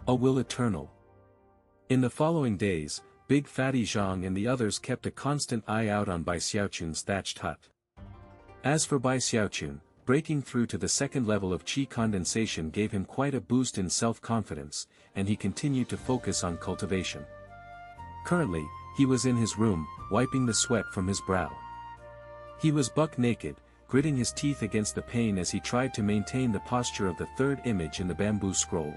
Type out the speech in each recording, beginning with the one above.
A will eternal. In the following days, Big Fatty Zhang and the others kept a constant eye out on Bai Xiaochun's thatched hut. As for Bai Xiaochun, breaking through to the second level of qi condensation gave him quite a boost in self-confidence, and he continued to focus on cultivation. Currently, he was in his room, wiping the sweat from his brow. He was buck naked, gritting his teeth against the pain as he tried to maintain the posture of the third image in the bamboo scroll.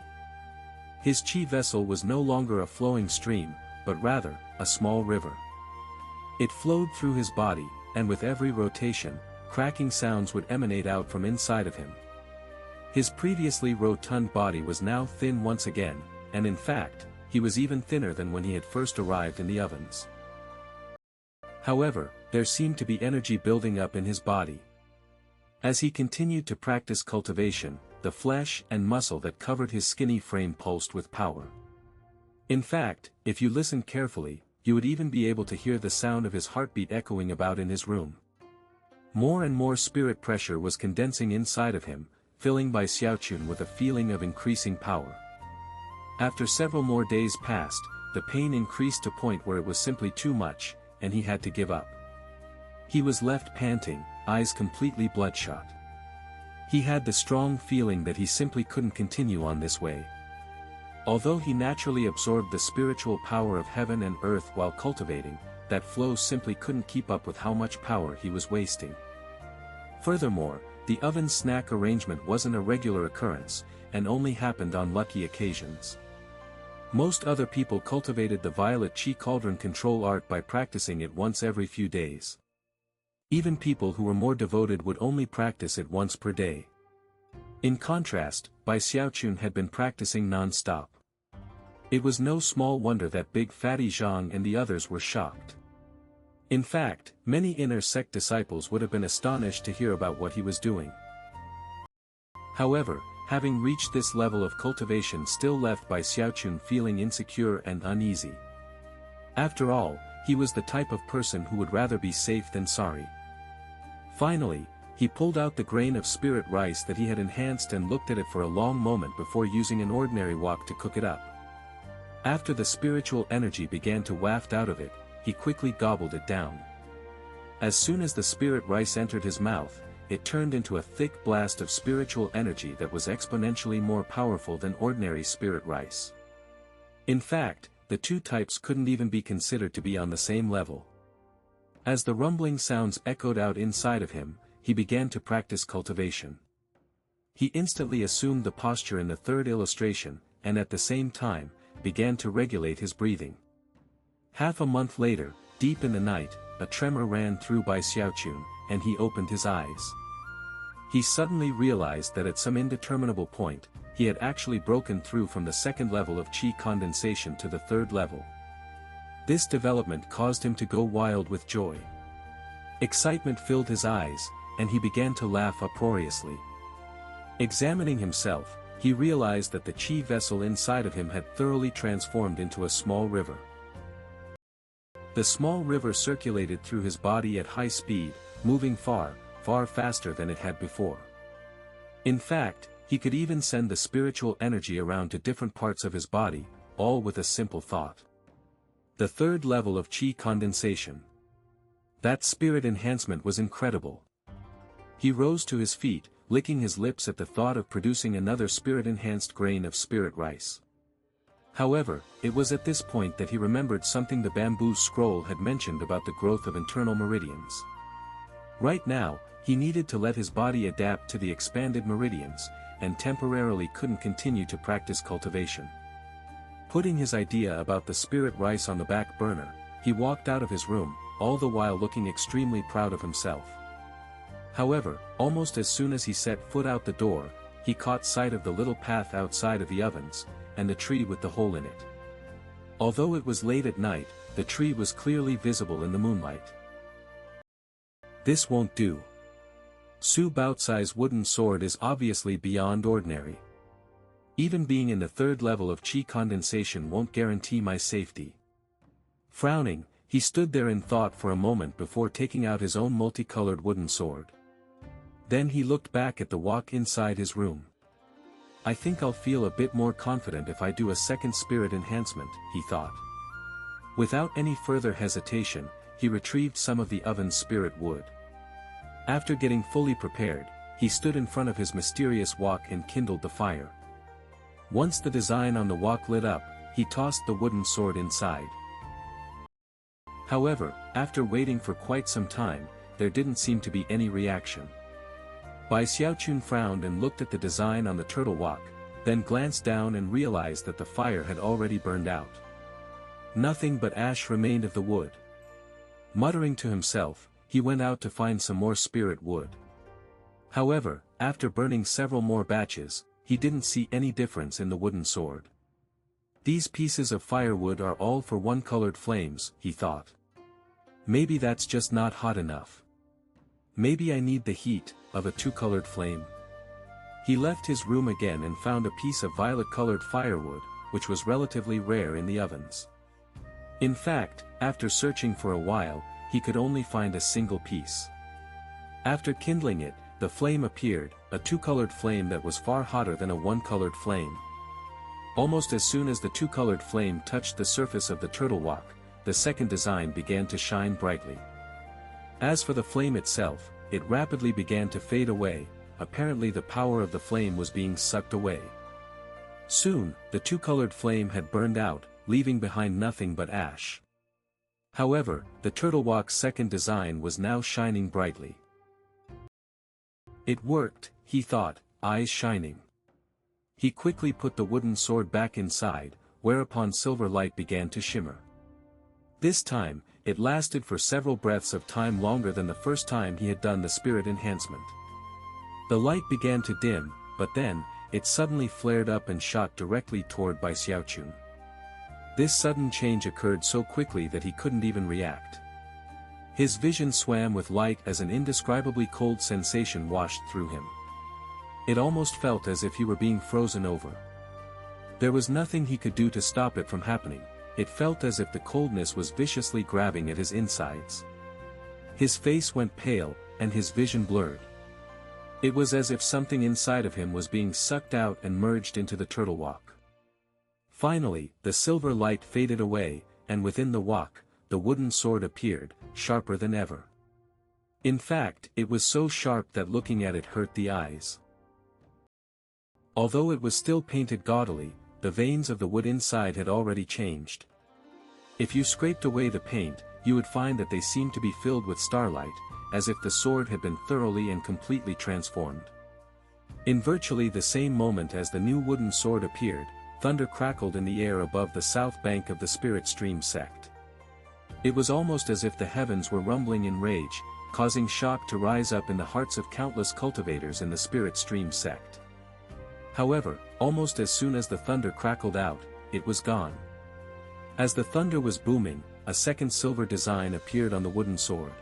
His qi vessel was no longer a flowing stream, but rather, a small river. It flowed through his body, and with every rotation, cracking sounds would emanate out from inside of him. His previously rotund body was now thin once again, and in fact, he was even thinner than when he had first arrived in the ovens. However, there seemed to be energy building up in his body. As he continued to practice cultivation, the flesh and muscle that covered his skinny frame pulsed with power. In fact, if you listened carefully, you would even be able to hear the sound of his heartbeat echoing about in his room. More and more spirit pressure was condensing inside of him, filling Bai Xiaochun with a feeling of increasing power. After several more days passed, the pain increased to a point where it was simply too much, and he had to give up. He was left panting, eyes completely bloodshot. He had the strong feeling that he simply couldn't continue on this way. Although he naturally absorbed the spiritual power of heaven and earth while cultivating, that flow simply couldn't keep up with how much power he was wasting. Furthermore, the oven snack arrangement wasn't a regular occurrence, and only happened on lucky occasions. Most other people cultivated the violet qi cauldron control art by practicing it once every few days. Even people who were more devoted would only practice it once per day. In contrast, Bai Xiaochun had been practicing non-stop. It was no small wonder that Big Fatty Zhang and the others were shocked. In fact, many inner sect disciples would have been astonished to hear about what he was doing. However, having reached this level of cultivation still left Bai Xiaochun feeling insecure and uneasy. After all, he was the type of person who would rather be safe than sorry. Finally, he pulled out the grain of spirit rice that he had enhanced and looked at it for a long moment before using an ordinary wok to cook it up. After the spiritual energy began to waft out of it, he quickly gobbled it down. As soon as the spirit rice entered his mouth, it turned into a thick blast of spiritual energy that was exponentially more powerful than ordinary spirit rice. In fact, the two types couldn't even be considered to be on the same level. As the rumbling sounds echoed out inside of him, he began to practice cultivation. He instantly assumed the posture in the third illustration, and at the same time, began to regulate his breathing. Half a month later, deep in the night, a tremor ran through Bai Xiaochun, and he opened his eyes. He suddenly realized that at some indeterminable point, he had actually broken through from the second level of qi condensation to the third level. This development caused him to go wild with joy. Excitement filled his eyes, and he began to laugh uproariously. Examining himself, he realized that the qi vessel inside of him had thoroughly transformed into a small river. The small river circulated through his body at high speed, moving far, far faster than it had before. In fact, he could even send the spiritual energy around to different parts of his body, all with a simple thought. The third level of qi condensation. That spirit enhancement was incredible. He rose to his feet, licking his lips at the thought of producing another spirit-enhanced grain of spirit rice. However, it was at this point that he remembered something the bamboo scroll had mentioned about the growth of internal meridians. Right now, he needed to let his body adapt to the expanded meridians, and temporarily couldn't continue to practice cultivation. Putting his idea about the spirit rice on the back burner, he walked out of his room, all the while looking extremely proud of himself. However, almost as soon as he set foot out the door, he caught sight of the little path outside of the ovens, and the tree with the hole in it. Although it was late at night, the tree was clearly visible in the moonlight. This won't do. Xu Baocai's wooden sword is obviously beyond ordinary. Even being in the third level of qi condensation won't guarantee my safety. Frowning, he stood there in thought for a moment before taking out his own multicolored wooden sword. Then he looked back at the wok inside his room. I think I'll feel a bit more confident if I do a second spirit enhancement, he thought. Without any further hesitation, he retrieved some of the oven's spirit wood. After getting fully prepared, he stood in front of his mysterious wok and kindled the fire. Once the design on the wok lit up, he tossed the wooden sword inside. However, after waiting for quite some time, there didn't seem to be any reaction. Bai Xiaochun frowned and looked at the design on the Turtle-Wok, then glanced down and realized that the fire had already burned out. Nothing but ash remained of the wood. Muttering to himself, he went out to find some more spirit wood. However, after burning several more batches, he didn't see any difference in the wooden sword. These pieces of firewood are all for one-colored flames, he thought. Maybe that's just not hot enough. Maybe I need the heat of a two-colored flame. He left his room again and found a piece of violet-colored firewood, which was relatively rare in the ovens. In fact, after searching for a while, he could only find a single piece. After kindling it, the flame appeared, a two-colored flame that was far hotter than a one-colored flame. Almost as soon as the two-colored flame touched the surface of the Turtle-Wok, the second design began to shine brightly. As for the flame itself, it rapidly began to fade away, apparently the power of the flame was being sucked away. Soon, the two-colored flame had burned out, leaving behind nothing but ash. However, the Turtle-Wok's second design was now shining brightly. It worked, he thought, eyes shining. He quickly put the wooden sword back inside, whereupon silver light began to shimmer. This time, it lasted for several breaths of time longer than the first time he had done the spirit enhancement. The light began to dim, but then, it suddenly flared up and shot directly toward Bai Xiaochun. This sudden change occurred so quickly that he couldn't even react. His vision swam with light as an indescribably cold sensation washed through him. It almost felt as if he were being frozen over. There was nothing he could do to stop it from happening. It felt as if the coldness was viciously grabbing at his insides. His face went pale, and his vision blurred. It was as if something inside of him was being sucked out and merged into the Turtle-Wok. Finally, the silver light faded away, and within the wok, the wooden sword appeared, sharper than ever. In fact, it was so sharp that looking at it hurt the eyes. Although it was still painted gaudily, the veins of the wood inside had already changed. If you scraped away the paint, you would find that they seemed to be filled with starlight, as if the sword had been thoroughly and completely transformed. In virtually the same moment as the new wooden sword appeared, thunder crackled in the air above the south bank of the spirit stream sect. It was almost as if the heavens were rumbling in rage, causing shock to rise up in the hearts of countless cultivators in the spirit stream sect. However, almost as soon as the thunder crackled out, it was gone. As the thunder was booming, a second silver design appeared on the wooden sword.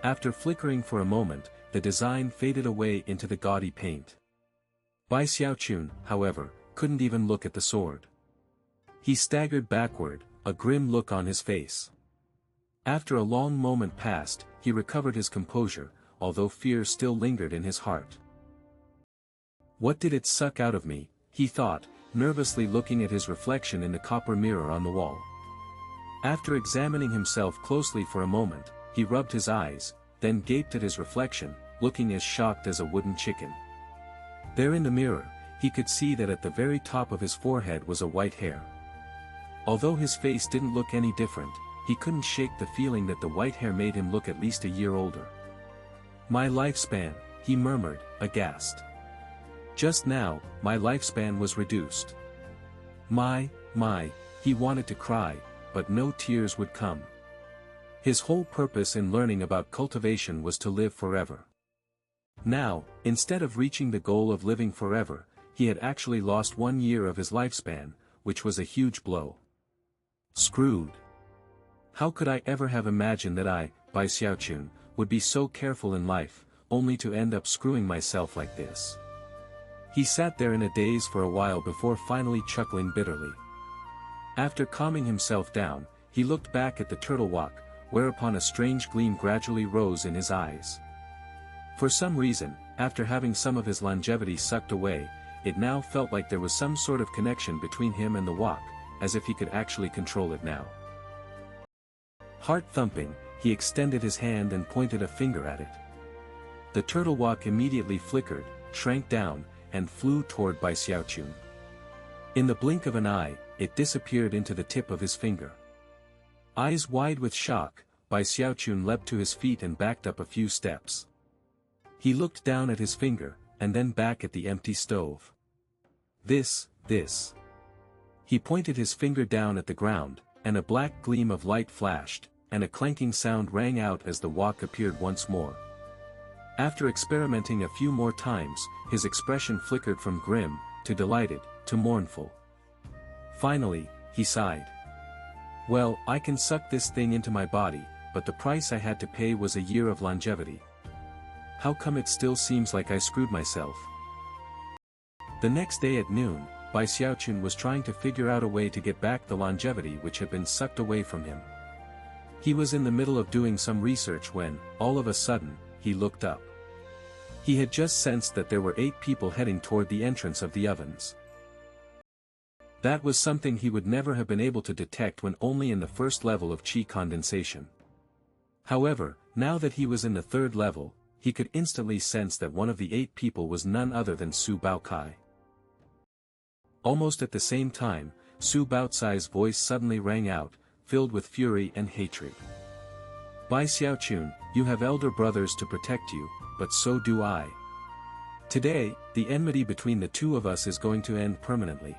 After flickering for a moment, the design faded away into the gaudy paint. Bai Xiaochun, however, couldn't even look at the sword. He staggered backward, a grim look on his face. After a long moment passed, he recovered his composure, although fear still lingered in his heart. What did it suck out of me, he thought, nervously looking at his reflection in the copper mirror on the wall. After examining himself closely for a moment, he rubbed his eyes, then gaped at his reflection, looking as shocked as a wooden chicken. There in the mirror, he could see that at the very top of his forehead was a white hair. Although his face didn't look any different, he couldn't shake the feeling that the white hair made him look at least a year older. My lifespan, he murmured, aghast. Just now, my lifespan was reduced. My, he wanted to cry, but no tears would come. His whole purpose in learning about cultivation was to live forever. Now, instead of reaching the goal of living forever, he had actually lost 1 year of his lifespan, which was a huge blow. Screwed. How could I ever have imagined that I, Bai Xiaochun, would be so careful in life, only to end up screwing myself like this? He sat there in a daze for a while before finally chuckling bitterly. After calming himself down, he looked back at the Turtle-Wok, whereupon a strange gleam gradually rose in his eyes. For some reason, after having some of his longevity sucked away, it now felt like there was some sort of connection between him and the wok, as if he could actually control it now. Heart thumping, he extended his hand and pointed a finger at it. The Turtle-Wok immediately flickered, shrank down, and flew toward Bai Xiaochun. In the blink of an eye, it disappeared into the tip of his finger. Eyes wide with shock, Bai Xiaochun leapt to his feet and backed up a few steps. He looked down at his finger, and then back at the empty stove. This. He pointed his finger down at the ground, and a black gleam of light flashed, and a clanking sound rang out as the wok appeared once more. After experimenting a few more times, his expression flickered from grim, to delighted, to mournful. Finally, he sighed. Well, I can suck this thing into my body, but the price I had to pay was a year of longevity. How come it still seems like I screwed myself? The next day at noon, Bai Xiaochun was trying to figure out a way to get back the longevity which had been sucked away from him. He was in the middle of doing some research when, all of a sudden, he looked up. He had just sensed that there were 8 people heading toward the entrance of the ovens. That was something he would never have been able to detect when only in the first level of Qi condensation. However, now that he was in the 3rd level, he could instantly sense that one of the 8 people was none other than Xu Baocai. Almost at the same time, Xu Baocai's voice suddenly rang out, filled with fury and hatred. Bai Xiaochun, you have elder brothers to protect you, but so do I. Today, the enmity between the two of us is going to end permanently.